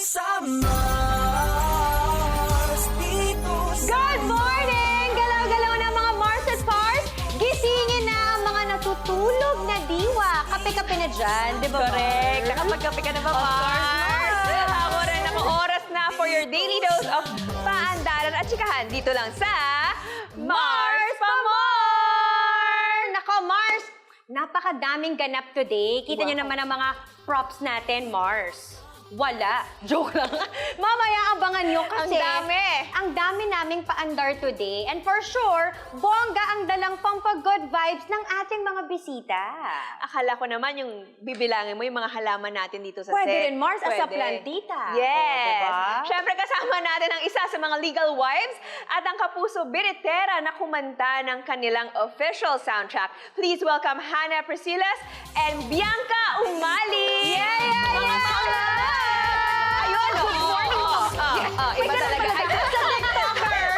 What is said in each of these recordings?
sa Mars, dito sa Good morning! Galaw-galaw na mga Mars at Pars! Gisingin na ang mga natutulog na diwa. Kape-kape na dyan, di ba, Correct. Mars? Nakapagkape ka na ba, Of course, Mars? Mars. Ako rin ako. Oras na for your daily dose of paandaran at chikahan dito lang sa Mars pa More! Nako, Mars! Napakadaming ganap today. Kita nyo naman ang mga props natin, Mars. Wala. Joke lang. Mamaya abangan nyo kasi ang dami naming paandar today. And for sure, bongga ang dalang pampa-good vibes ng ating mga bisita. Akala ko naman yung bibilangin mo yung mga halaman natin dito sa Pwede set. rin, Mars, as a Pwede. plantita. Yes. O, diba? Siyempre kasama natin ang isa sa mga legal wives at ang kapuso biritera na kumanta ng kanilang official soundtrack. Please welcome Hannah Priscilas and Bianca Umali. Mga bakla! Ayun, good morning. Iba talaga. Ay, sa TikToker.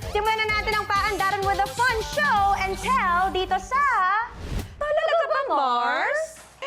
Simulan na natin ang paandaran with a fun show and tell dito sa... Talaga ba, Mars?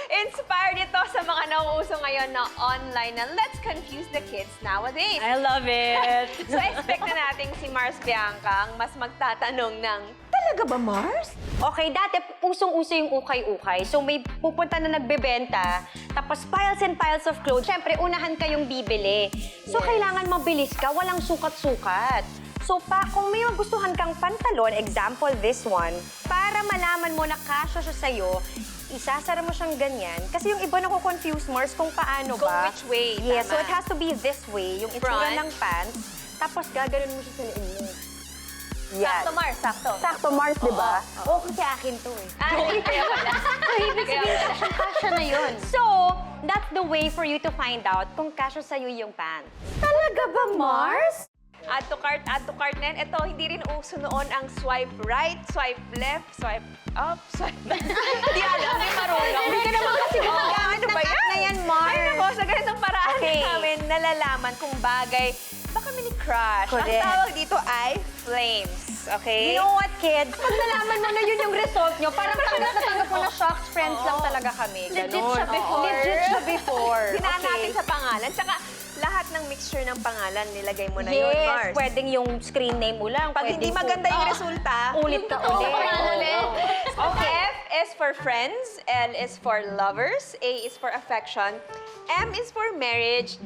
Inspired ito sa mga nauuso ngayon na online na let's confuse the kids nowadays. I love it. So expect na natin si Mars Bianca ang mas magtatanong ng, talaga ba Mars? Okay, dati pusong-uso yung ukay-ukay. So may pupunta na nagbebenta, tapos piles and piles of clothes. Siyempre, unahan kayong bibili. So kailangan mabilis ka, walang sukat-sukat. So kung may magustuhan kang pantalon, example this one, para malaman mo na kasya siya sa'yo, isasara mo siyang ganyan. Kasi yung iba nako-confuse, Mars, kung paano Kung ba. which way, Yes, so tama. it has to be this way, yung itsura Front. ng pants. Tapos gaganon mo siya sa liin mo. Yan. Sakto Mars, sakto. Sakto, Mars, di ba? Oo, kasi akin to eh. Kaya pala. So, ibig sabihin, kasya na yun. So, that's the way for you to find out kung kasya sa'yo yung pants. Talaga ba, Mars? Add to cart na yan. Ito, hindi rin uso noon ang swipe right, swipe left, swipe up, swipe back. Hindi alam, hindi marunong. Hindi ka naman kasi gumagamit Ano ng ba app yan? na yan, Mars. Ay, nako, sa ganitong paraan Okay. namin nalalaman kung bagay baka mini crush. Correct. Ang tawag dito ay flames. Okay? You know what, kids? Pag nalaman mo na yun yung result nyo, parang tanggap na tanggap mo na shocks friends lang talaga kami. Legit Ganon. siya before. Legit siya before. Hinaan Okay. natin sa pangalan. Tsaka lahat ng mixture ng pangalan, nilagay mo na yun, Yes, Mars. pwedeng yung screen name mo lang. Pag hindi pwedeng maganda yung resulta, ulit ka ulit. okay. F is for friends, L is for lovers, A is for affection, M is for marriage,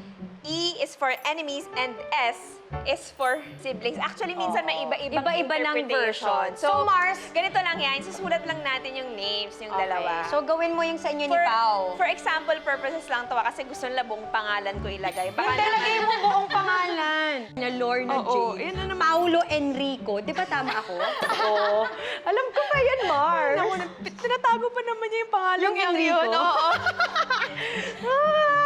E is for enemies, and S is for siblings. Actually, minsan may iba-ibang Iba-iba ng interpretation. version. So, Mars, ganito lang yan. Susulat lang natin yung names, yung dalawa. So, gawin mo yung sa inyo ni Pao. For example purposes lang to kasi gusto nila buong pangalan ko ilagay. Baka Talagay mo buong pangalan. Na Lorna Oo, J. yun na naman. Paulo Enrico. Di ba tama ako? Oo. Alam ko ba yan, Mars? Naku, tinatago pa naman niya yung pangalan Yung niyang Enrico? yun. Oo.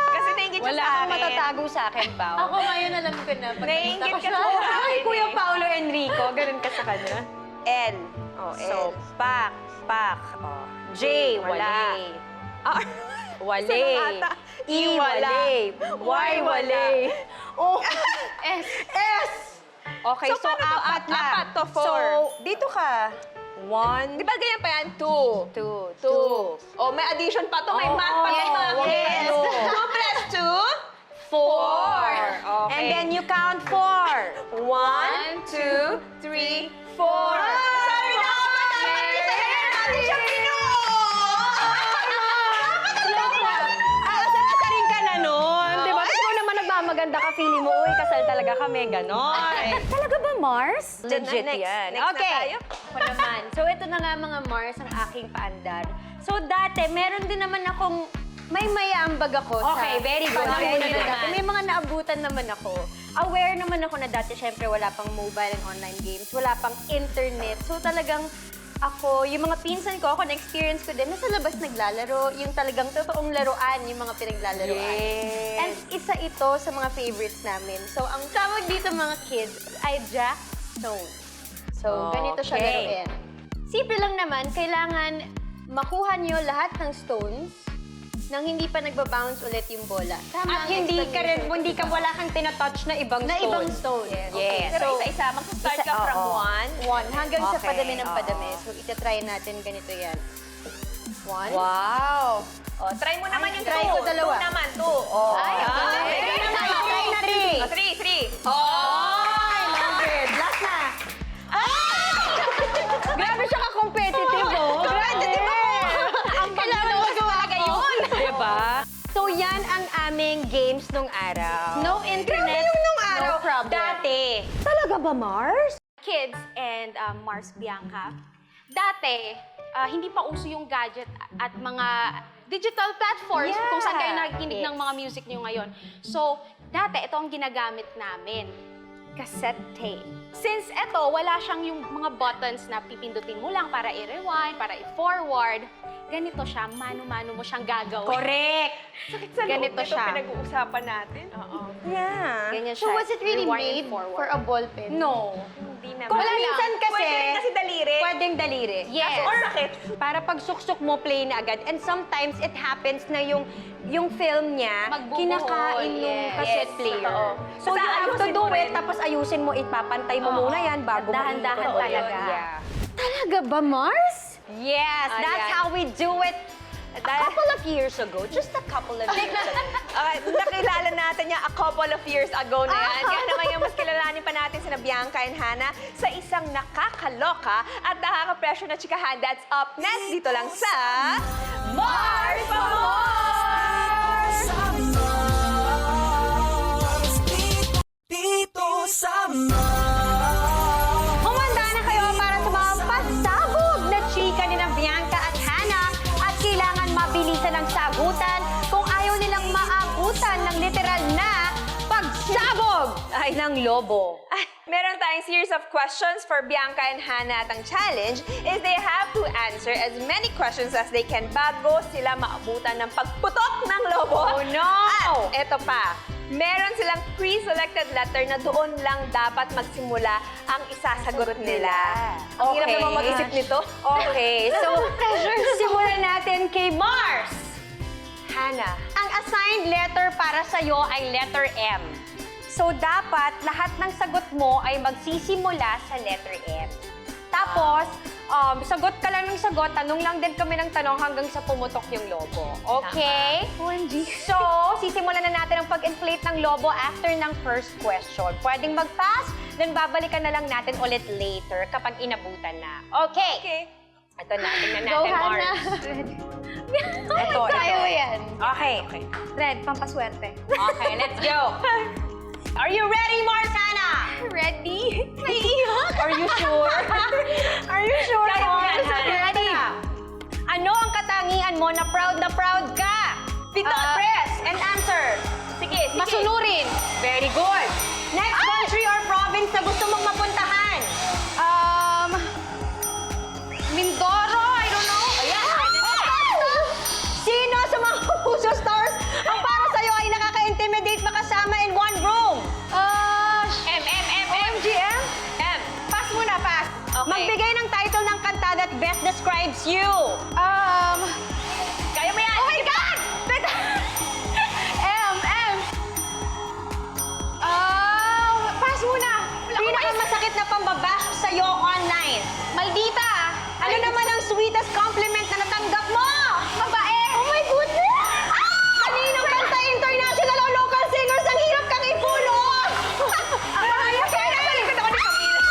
Kasi nainggit siya Wala sa kang akin. matatago sa akin, Pao. Ako ngayon alam ko na. Pag Nainggit nakita ka ko sa siya. akin. Ay, Kuya eh. Paulo Enrico. Ganun ka sa kanya. L. Oh, So, L. pak. Oh. J, Wala. wale. R. Wale. Sa ata. E, wale. Y, wale. O, S. S. Okay, so, paano to? apat na. Apat to four. So, dito ka. One, Di ba ganyan pa yan? 2. two, 2. Oh, may addition pa to. May Oo. math pa to, mga Yes. kids. Yes. 2 plus 2? four. Okay. And then you count four. 1, 2, 3, 4. Sabi na ako, dapat isahin natin siya Asa rin ka na nun. Di ba? Ikaw naman nagmamaganda ka, feeling mo, uy, kasal talaga kami, ganon. Talaga ba, Mars? Legit Next. yan. Next na Okay. tayo. Ako naman. So, ito na nga mga Mars ang aking paandar. So, dati, meron din naman akong May ambag ako Okay, sa very good. panahon Very na good. dati. May mga naabutan naman ako. Aware naman ako na dati, syempre, wala pang mobile and online games. Wala pang internet. So, talagang ako, yung mga pinsan ko, ako na-experience ko din, nasa labas naglalaro, yung talagang totoong laruan, yung mga pinaglalaroan. Yes. And isa ito sa mga favorites namin. So, ang tawag dito mga kids ay Jack Stone. So, ganito siya Okay. laruin. Simple lang naman, kailangan makuha nyo lahat ng stones nang hindi pa nagbabounce ulit yung bola. Tama At ang hindi ka rin, explanation. hindi ka wala kang tinatouch na ibang Na stone. ibang stone. Yes. Okay. Yes. Pero So, isa-isa, magsa-start ka from oo. 1. One, hanggang sa Okay, padami ng oo. padami. So, itatry natin ganito yan. 1. Wow. Oh, try mo naman yung try 2. ko dalawa. 2 naman, 2. Oh. Ay, Three naman. Try na 3. 3. Oh! Love it. Last na. Grabe siya ka-competitive, oh. Competitive ako. Ang Kailangan mo talaga yun. Diba? So, yan ang aming games nung araw. No internet, nung araw. no problem. Dati. Talaga ba, Mars? Kids and Mars Bianca, dati, hindi pa uso yung gadget at mga digital platforms Yeah. kung saan kayo nakikinig Yes. ng mga music nyo ngayon. So, dati, ito ang ginagamit namin. Cassette tape. Since ito, wala siyang yung mga buttons na pipindutin mo lang para i-rewind, para i-forward, ganito siya, mano-mano mo siyang gagawin. Correct. Sakit sa Ganito loob nito siya. pinag-uusapan natin. Yeah. Ganyan So siya. was it really rewind made and forward. for a ballpen? No. Hindi naman. Kung minsan kasi, Pwede rin kasi daliri. pwedeng daliri. Yes. Or sakit. Para pag suksok mo, play na agad. And sometimes, it happens na yung film niya, Magbubuhol, kinakain yung yes. cassette Yes, player. totoo. So, Basta you have to ayusin do mo it, rin. tapos ayusin mo, ipapantay mo Oo. muna yan bago At dahan-dahan maikot. talaga. Yeah. Talaga ba, Mars? Yes, that's Ayan. how we do it. A couple of years ago, just a couple of years ago. Nakilala natin yung a couple of years ago na yan. Kaya naman yung mas kilalanin pa natin sina Bianca and Hannah sa isang nakakaloka at nakaka-pressure na chikahan. That's up next dito lang sa Mars pa Mars! Dito sa Mars. Humanda na kayo para sa mga pasabog na chika ni na Bianca at Hannah at kailangan mabilisan ang sagutan kung ayaw nilang maabutan ng literal na pagsabog ay ng lobo. Meron tayong series of questions for Bianca and Hannah at ang challenge is they have to answer as many questions as they can bago sila maabutan ng pagputok ng lobo. Oh, no! At eto pa, meron silang pre-selected letter na doon lang dapat magsimula ang isasagot nila. Ang hirap Okay. naman mag-isip nito. Okay, so simulan natin kay Mars. Hannah, ang assigned letter para sa'yo ay letter M. So, dapat lahat ng sagot mo ay magsisimula sa letter M. Tapos, sagot ka lang ng sagot, tanong lang din kami ng tanong hanggang sa pumutok yung lobo. Okay? OMG. So, sisimulan na natin ang pag-inflate ng lobo after ng first question. Pwedeng mag-pass, then babalikan na lang natin ulit later kapag inabutan na. Okay? Okay. Ito na, tingnan Go, natin, Mars. Hannah. Ito, Kaya mo ito. yan. Okay. Red, pampaswerte. Okay, let's go. Are you ready, Mars, Hannah? Ready? Naiiyak. Are you sure? Are you sure, Kaya mo yan, Mars? Hannah. Ready? Ano ang katangian mo na proud ka? Pito, press, and answer. Sige, sige. Masunurin. Very good. Next country or province na gusto mong mapuntahan? Mindoro, I don't know. Sino sa mga Puso Stars ang para sa'yo ay nakaka-intimidate makasama in one room? M. OMGM? M. Pass muna, pass. Okay. Magbigay ng title ng kanta that best describes you. Kaya mo yan. Oh my God! Pass muna. Pinakamasakit na pambabash sa'yo online. Maldita. Ano naman ang sweetest compliment na natanggap mo? Babae. Oh my goodness. Kaninong kanta international o local singers ang hirap kang ipulong? Mariah Carey! Balikan ako ni Camila.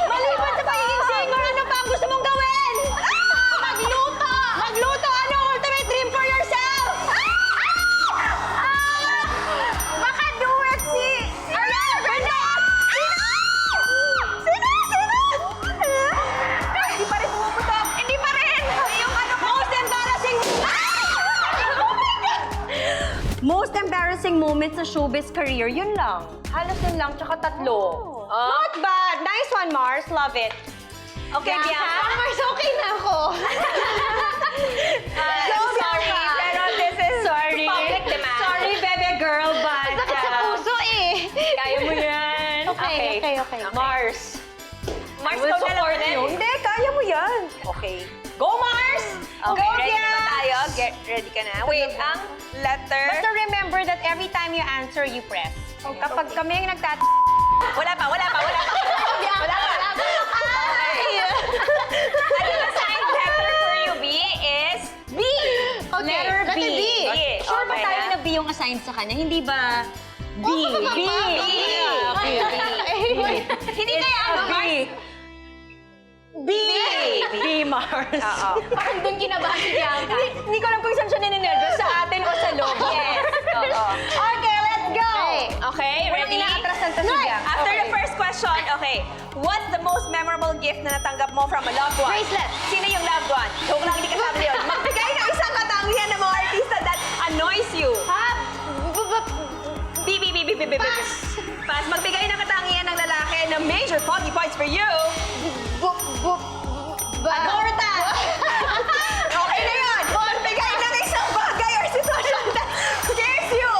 Maliban sa pagiging singer, ano pa ang gusto mong gawin? Magluto! Magluto! Ano ang ultimate dream for yourself? Baka do it si Ariana Grande! Sino? Hindi pa rin pumuputok. Hindi pa rin! Yung ano, most embarrassing... Oh my God! Most embarrassing moments sa showbiz career, yun lang. Halos yun lang, tsaka tatlo. Not bad! Nice one, Mars. Love it. Okay, Bianca. Mars, okay na ako. Sorry, pero this is public demand. Sorry, baby girl, but... Sakit sa puso eh. Kaya mo yan. Okay. Mars. Mars, I will go na lang support ulit. you. Hindi, kaya mo yan. Okay. Go, Mars! Okay, Go, ready na ba Bianca! tayo? Ready ka na? Wait, ang letter... Basta remember that every time you answer, you press. Kapag kami yung Wala pa. kind sa kanya. Hindi ba B? B! Hindi kaya ano, B! B! B, Mars. Oo. Parang doon kinabahan si Bianca. Hindi ko lang kung saan siya ninenervous, sa atin o sa loob. Yes. Oo. Okay, let's go! Okay, ready? inaatrasan to si Bianca. After Okay. the first question, okay. What's the most memorable gift na natanggap mo from a loved one? Bracelet. Sino yung loved one? Joke lang, hindi ka sabi yun. Magbigay ng isang katangian ng mga artista that annoys you. Ha? B, B, B, B, B, B, B. Pass. Magbigay ng katangian ng lalaki na major foggy points for you. Aborta! Okay na yun. Magbigay ng isang bagay or sitwasyon that scares you.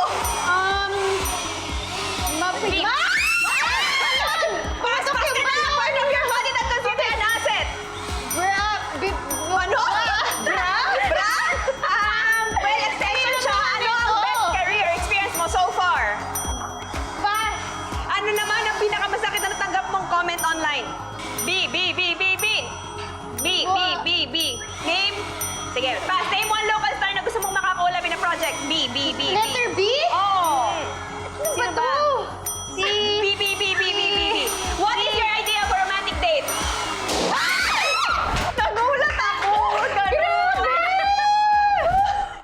Pasok yung part of your body that considered an asset. Ano? Bra? Well, extension siya. Ano ang best career experience mo so far? Ano naman ang pinakamasakit na natanggap mong comment online? B, B, B, B, B. B, B, B, B. Name? Sige, pass. Name one local star na gusto mong makakolab in a project. B, B, B, B. Letter B? Oo. Sino ba? Si... B, B, B, B, B, B, B. What is your idea for romantic date? Nagulat ako! Ganun!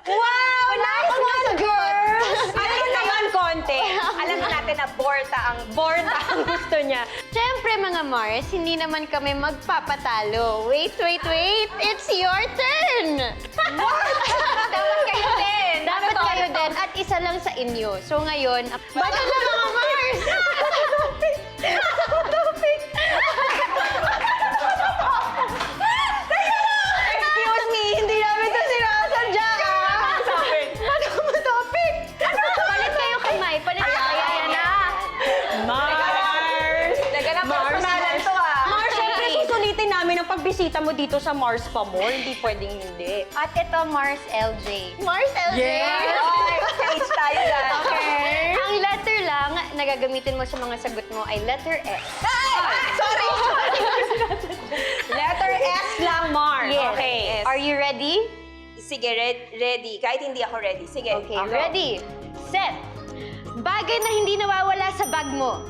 Wow! Nice one, girls! Ano naman, konti? Alam na natin na Borta ang Ang gusto niya. Siyempre mga Mars, hindi naman kami magpapatalo. Wait. It's your turn! Dapat kayo din. Dapat kayo din at isa lang sa inyo. So ngayon, bato na mga Mars! Excuse me, hindi namin ito sinasadya. Palit kayo kamay. Palit kayo. Ayan na. Mars! Daga na personalan to ah. Mars, syempre susulitin namin ang pagbisita mo dito sa Mars pa mo. Hindi pwedeng hindi. At ito, Mars LJ. Mars LJ? Okay, stage tayo dyan. Okay. Ang letter lang na gagamitin mo sa mga sagot mo ay letter S. Sorry! Letter S lang, Mars. Yes. Okay. Are you ready? Sige, ready. Kahit hindi ako ready. Sige. Okay, ready, set. Bagay na hindi nawawala sa bag mo.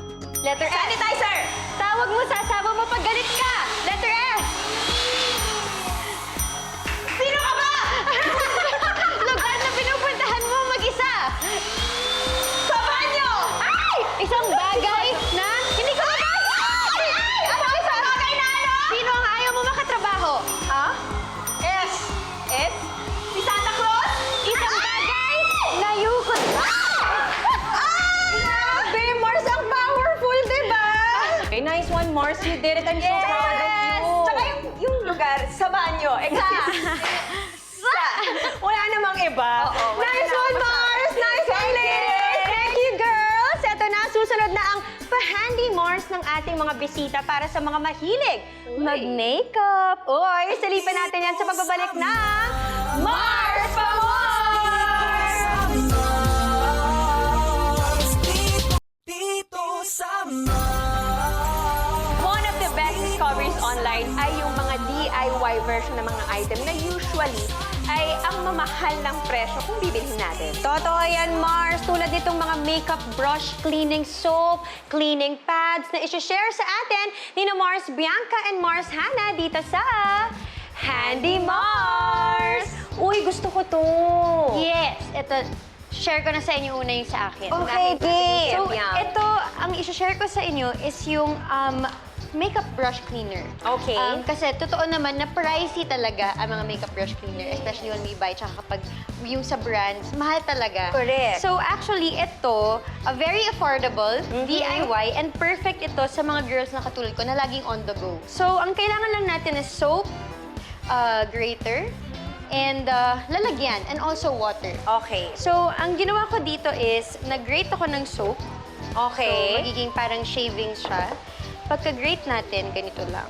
Letter S. Sanitizer! Tawag mo sa asawa mo pag galit ka. Letter S. Sino ka ba? Lugar na pinupuntahan mo mag-isa. Sa banyo! Ay! Isang bagay na hindi ko Ay! Ano isang bagay na ano? Sino ang ayaw mo makatrabaho? Ha? S. S? Si Santa Claus? Isang bagay na yukot. Grabe, Mars ang powerful, diba? Okay, nice one, Mars. You did it. I'm so proud of you. Tsaka yung lugar sa banyo. Exist. Wala namang iba. Oo, wala Nice na one, ako Mars! Nice one, ladies! Thank you, girls! Ito na, susunod na ang pa-handy Mars ng ating mga bisita para sa mga mahilig mag-makeup. Uy, silipin natin yan sa pagbabalik ng Mars pa Mars! Dito sa Mars. One of the best discoveries online ay yung mga DIY version ng mga item na usually ay ang mamahal ng presyo kung bibilhin natin. Totoo yan, Mars. Tulad nitong mga makeup brush cleaning soap, cleaning pads na isi-share sa atin ni na Mars Bianca and Mars Hannah dito sa Handy Mars! Uy, gusto ko to! Yes, ito. Share ko na sa inyo una yung sa akin. Okay, babe. So, ito, ang i-share ko sa inyo is yung makeup brush cleaner. Okay. Kasi totoo naman na pricey talaga ang mga makeup brush cleaner, especially when we buy, tsaka kapag yung sa brands, mahal talaga. Correct. So actually, ito, very affordable, DIY, and perfect ito sa mga girls na katulad ko na laging on the go. So, ang kailangan lang natin is soap, grater, and lalagyan, and also water. Okay. So, ang ginawa ko dito is, nag-grate ako ng soap. Okay. So, magiging parang shavings siya. Pagka-grate natin, ganito lang.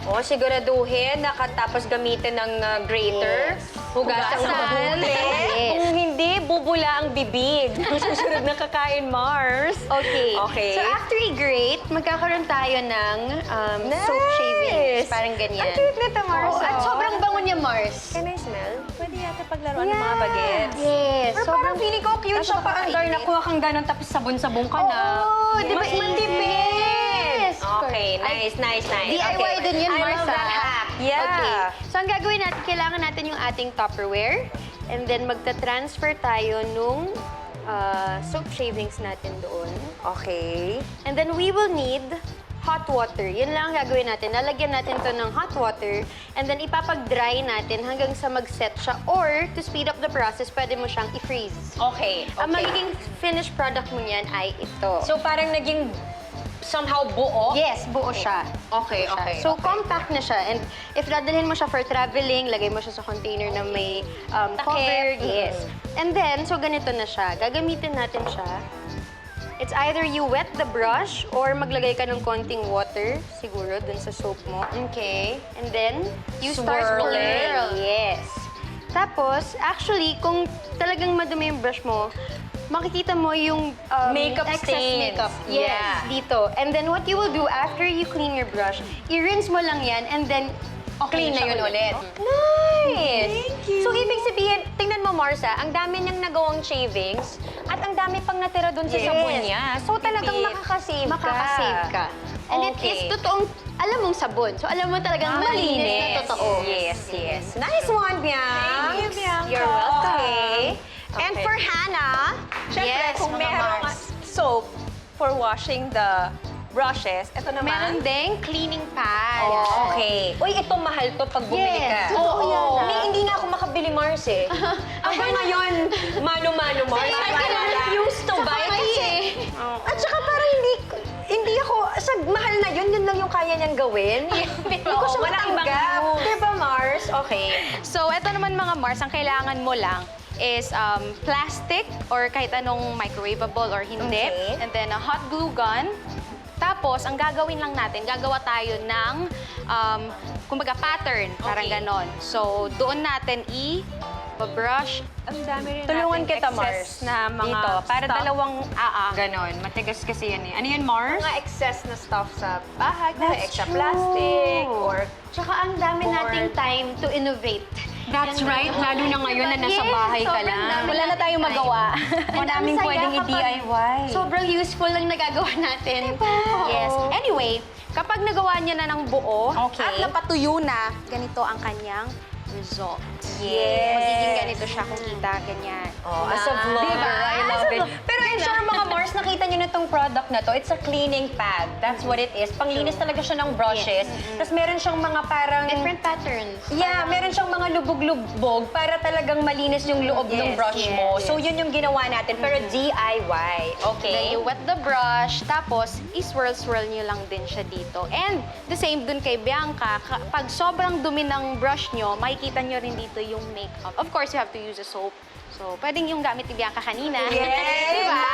O, siguraduhin na katapos gamitin ng grater. Yes. Hugasan Hugasan. mabuti. Yes. Kung hindi, bubula ang bibig. Kung susunod na kakain, Mars. Okay. Okay. So after i-grate, magkakaroon tayo ng soap shavings. Parang ganyan. Ang cute nito, Mars. Oo, at sobrang bango niya, Mars. Can I smell? Pwede yata paglaruan ng mga bagets. Yes. Pero parang feeling ko cute siya pa andar na kuha kang ganon tapos sabon-sabon ka na. Oo, di ba Mas easy? matipid. Yes. Okay, nice. DIY Okay. din yun, I Mars. love that hack. Yeah. Okay. So ang gagawin natin, kailangan natin yung ating Tupperware. And then magta-transfer tayo nung soap shavings natin doon. Okay. And then we will need hot water. Yun lang ang gagawin natin. Lalagyan natin to ng hot water and then ipapag-dry natin hanggang sa mag-set siya. Or, to speed up the process, pwede mo siyang i-freeze. Okay. Ang magiging finished product mo niyan ay ito. So parang naging somehow buo? Yes, buo siya. Okay, Buo siya. okay. So, compact na siya. And if dadalhin mo siya for traveling, lagay mo siya sa container na may cover. Yes. And then, so ganito na siya. Gagamitin natin siya. It's either you wet the brush or maglagay ka ng konting water, siguro, dun sa soap mo. Okay. And then, you start Swirling. swirl. Yes. Tapos, actually, kung talagang madumi yung brush mo, makikita mo yung Makeup excess stains. makeup. Yes, Yeah. dito. And then, what you will do after you clean your brush, i-rinse mo lang yan and then, okay Clean na siya yun ulit. Oh. Nice! Thank you! So, ibig sabihin, tingnan mo, Marsa, ang dami niyang nagawang shavings at ang dami pang natira dun sa Yes. sabon niya. So, talagang Tipid. makakasave ka. Makakasave ka. And it Okay. is totoong, alam mong sabon. So, alam mo talagang malinis na totoo. Yes. Nice one, Bianca. Thank you, Bianca. You're welcome. Okay. And Okay. for Hannah, Siyempre, Yes, kung mga merong Mars. soap for washing the brushes, ito naman. Meron ding cleaning pad. Oh, okay. Uy, ito mahal to pag bumili Yes, ka. totoo yan, ah. Hindi nga ako makabili, Mars, eh. Hanggang ngayon, mano-mano, Mars. Same, I kaya refuse to buy kasi. At saka parang hindi ako, sa mahal na yun lang yung kaya niyang gawin. Hindi ko siya walang ibang matanggap. moves. Diba, Mars? Okay. So, eto naman mga Mars, ang kailangan mo lang is plastic or kahit anong microwavable or hindi. Okay. And then a hot glue gun. Tapos, ang gagawin lang natin, gagawa tayo ng, kumbaga, pattern. Parang Okay. ganon. So, doon natin i-brush. Ang dami rin Tulungan nating kita, excess Mars. na mga Dito, para stuff. dalawang ganon. Matigas kasi yan eh. Ano yan, Mars? Mga excess na stuff sa bahay, That's extra true. plastic, or Tsaka ang dami Board. nating time to innovate. That's right. Lalo na ngayon na nasa bahay ka sobrang lang. dami Wala na tayong nating magawa. time. Ang daming saya pwedeng kapag i-DIY. Sobrang useful lang nagagawa natin. Yes. Anyway, kapag nagawa niya na ng buo Okay. at napatuyo na, ganito ang kanyang result. Yes. Magiging ganito siya kung kita, ganyan. Oh, as a vlogger, Diba? I love it. Pero I'm sure mga Mars, nakita nyo na tong product na to. It's a cleaning pad. That's what it is. Panglinis talaga siya ng brushes. Tapos meron siyang mga parang... Different patterns. Yeah, meron siyang mga lubog-lubog para talagang malinis yung loob ng Yes, brush yes, mo. yes. So yun yung ginawa natin, pero DIY. Okay? Then you wet the brush, tapos i-swirl-swirl nyo lang din siya dito. And the same dun kay Bianca, pag sobrang dumi ng brush nyo, makikita nyo rin dito yung makeup. Of course, you have to use a soap. So, pwedeng yung gamit ni Bianca kanina. Yes! Diba?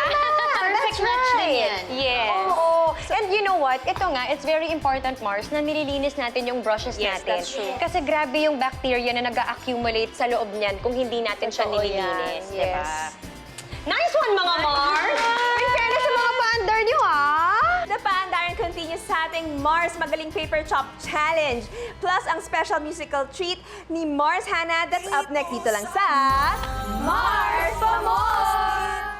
Perfect match din yan. Yes. Oo. And you know what? Ito nga, it's very important, Mars, na nililinis natin yung brushes Yes, natin. that's true. Kasi grabe yung bacteria na nag-accumulate sa loob niyan kung hindi natin siya Totoo nililinis. yan. Diba? Yes. Nice one, mga Mars! In fairness sa mga paandar niyo, ah! The Paandaran continues sa ating Mars Magaling Paper Chop Challenge. Plus, ang special musical treat ni Mars Hannah. That's up next dito lang sa Mars for More!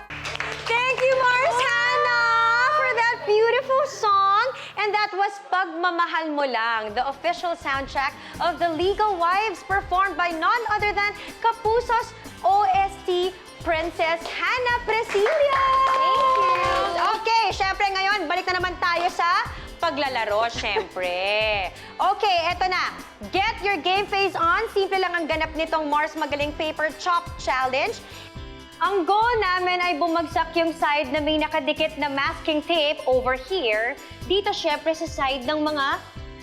Thank you, Mars Hannah, for that beautiful song. And that was Pagmamahal Mo Lang, the official soundtrack of The Legal Wives, performed by none other than Kapuso's OST Princess Hannah Presilia. Thank you. Okay, syempre ngayon, balik na naman tayo sa paglalaro, syempre. Okay, eto na. Get your game face on. Simple lang ang ganap nitong Mars Magaling Paper Chop Challenge. Ang goal namin ay bumagsak yung side na may nakadikit na masking tape over here. Dito syempre sa side ng mga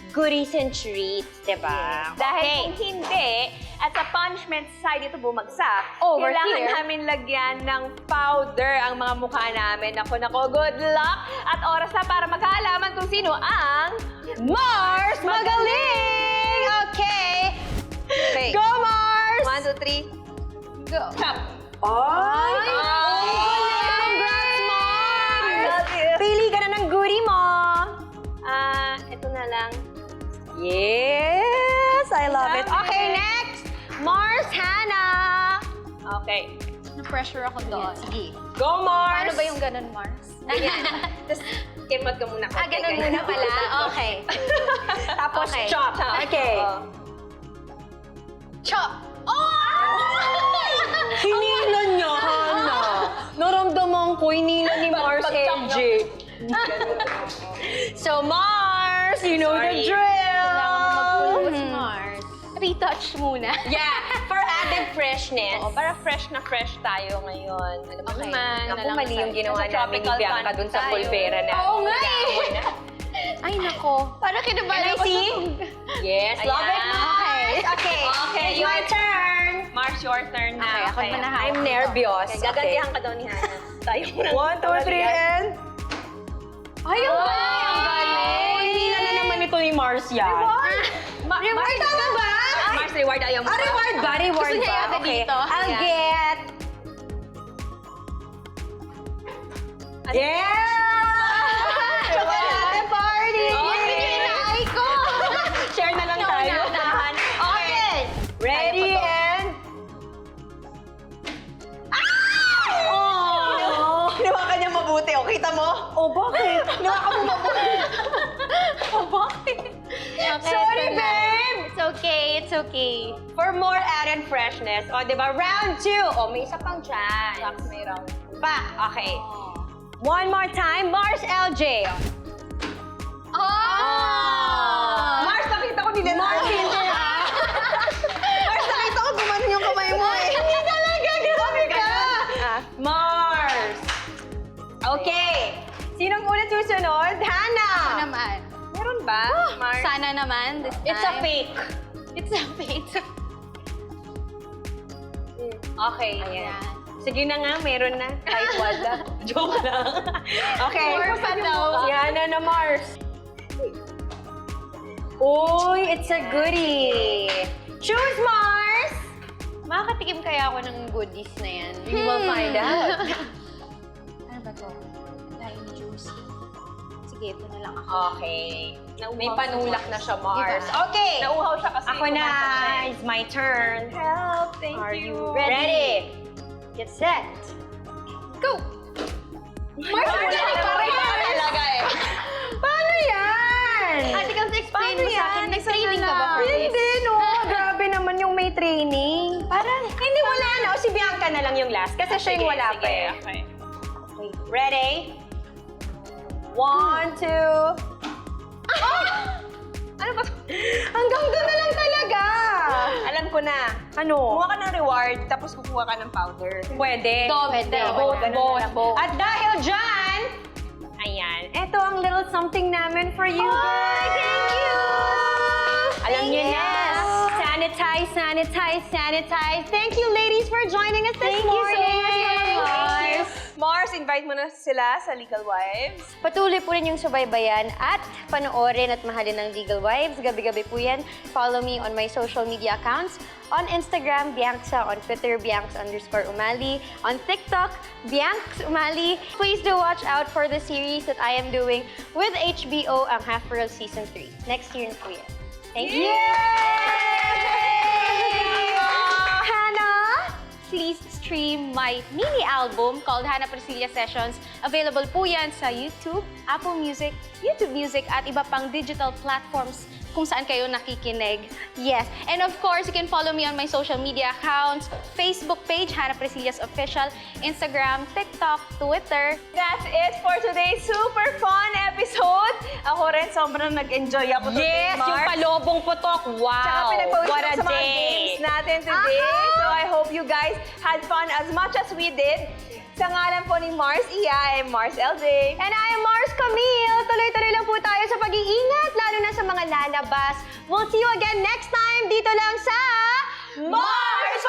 goodies and treats, diba? Dahil kung hindi, at sa punishment side ito bumagsak, Over kailangan here. namin lagyan ng powder ang mga mukha namin. Nako, good luck! At oras na para magkaalaman kung sino ang Mars Magaling! Okay! Okay. Go, Mars! 1, 2, 3. go. Chop! Ay! Congrats, Mars! Pili ka na ng goodie mo. Ito na lang. Yes! I love it. Okay, next! Mars Hannah! Okay. Na-pressure ako doon. Sige. Go, Mars! Paano ba yung ganun, Mars? Ayan. Tapos, kimot ka muna. Ganun muna pala. Okay. Tapos, Okay. chop. Okay. Chop! Hinilan niya, Hannah. Naramdaman ko, hinilan ni Mars Pag-chop, LJ. So, Mars, you know the drill. Mag-pulbos, Mars. Retouch muna. Yeah, for added freshness. Oo, para fresh na fresh tayo ngayon. Alam mo Okay. naman. Naku, mali yung ginawa Nasa namin ni tropical Bianca country dun sa tayo. pulvera na. Oo nga eh. Ay, nako. Parang Can kinabahan I ako see? Yes, love it, Ayan. Mars. Okay, Okay, it's my turn. Mars, your turn na. Okay, ako naman na hawak I'm nito. nervous. Okay, gagantihan ka daw ni Hannah. Tayo muna. 1, 2, 3, and... Ay, ang galing! Ang galing! Hinilan na naman ito ni Mars yan. Reward tama ba? Mars, reward ayaw mo. Reward ba? Reward Gusto niya ba? yata Okay. dito. I'll Ayan. get... Yeah! Chocolate party! Yan din yung inaay ko! Share na lang tayo. Dahan. Okay. Ready and... Oh! Hinawakan niya mabuti. O, kita mo? Oh, bakit? Hinawakan mo mabuti. Sorry, babe! It's okay, it's okay. For more added freshness. O, di ba? Round 2. O, may isa pang chance. Max, may round. Pa, okay. One more time. Mars LJ. Oh! Mars, nakita ko nila. Mars, hindi. Mars, nakita ko gumanon yung kamay mo eh. Hindi talaga. Grabe ka. Mars. Okay. Sinong unang susunod? Hannah. Ano naman? Meron ba? Mars? Sana naman this time. It's a fake. It's a fake. Okay. Ayan. Sige na nga, meron na. Kahit wala. Joke lang. Okay. More pa daw. Si Hannah na Mars. Uy, it's a goodie. Choose Mars! Makakatikim kaya ako ng goodies na yan. You will find out. Ano ba to? Dahil juicy. Sige, ito na lang ako. Okay. May panulak na siya, Mars. Okay. Nauhaw siya kasi. Ako na. It's my turn. Help, thank Are you. you ready? Get set. Go! Mars, Wala talaga eh. Paano yan? Ate, kasi explain Paano mo sa akin. yan? May training ka ba for this? Hindi, no. Grabe naman yung may training. Parang, hindi, wala na. O si Bianca na lang yung last. Kasi siya yung wala pa eh. Okay. Okay. Ready? 1, 2... Ano ba? Hanggang doon na lang talaga. Alam ko na. Ano? Kumuha ka ng reward, tapos kukuha ka ng powder. Pwede. Pwede. Both, Ganun both. na lang. At dahil dyan, ayan, eto ang little something namin for you guys. thank you! Alam niyo na. Sanitize, sanitize, sanitize. Thank you, ladies, for joining us this morning. Mars, invite mo na sila sa Legal Wives. Patuloy po rin yung subaybayan at panoorin at mahalin ng Legal Wives. Gabi-gabi po yan. Follow me on my social media accounts. On Instagram, Bianxa. On Twitter, Bianx_Umali. On TikTok, Bianx Umali. Please do watch out for the series that I am doing with HBO, ang Half World Season 3. Next year na po yan. Thank you! Hannah, please stream my mini album called Hannah Priscilla Sessions. Available po yan sa YouTube, Apple Music, YouTube Music, at iba pang digital platforms kung saan kayo nakikinig. Yes. And of course, you can follow me on my social media accounts, Facebook page, Hannah Priscilla's Official, Instagram, TikTok, Twitter. That's it for today's super fun episode. Ako rin, sobrang nag-enjoy ako today, Yes, yung Mars. palobong putok. Tsaka Wow. pinag-focus What ko a sa mga day. games natin today. So I hope you guys had fun as much as we did. Sa ngalan po ni Mars Iya, I'm Mars LJ. And I am Mars Camille. Tuloy-tuloy lang po tayo sa pag-iingat, lalo na sa mga lalabas. We'll see you again next time dito lang sa Mars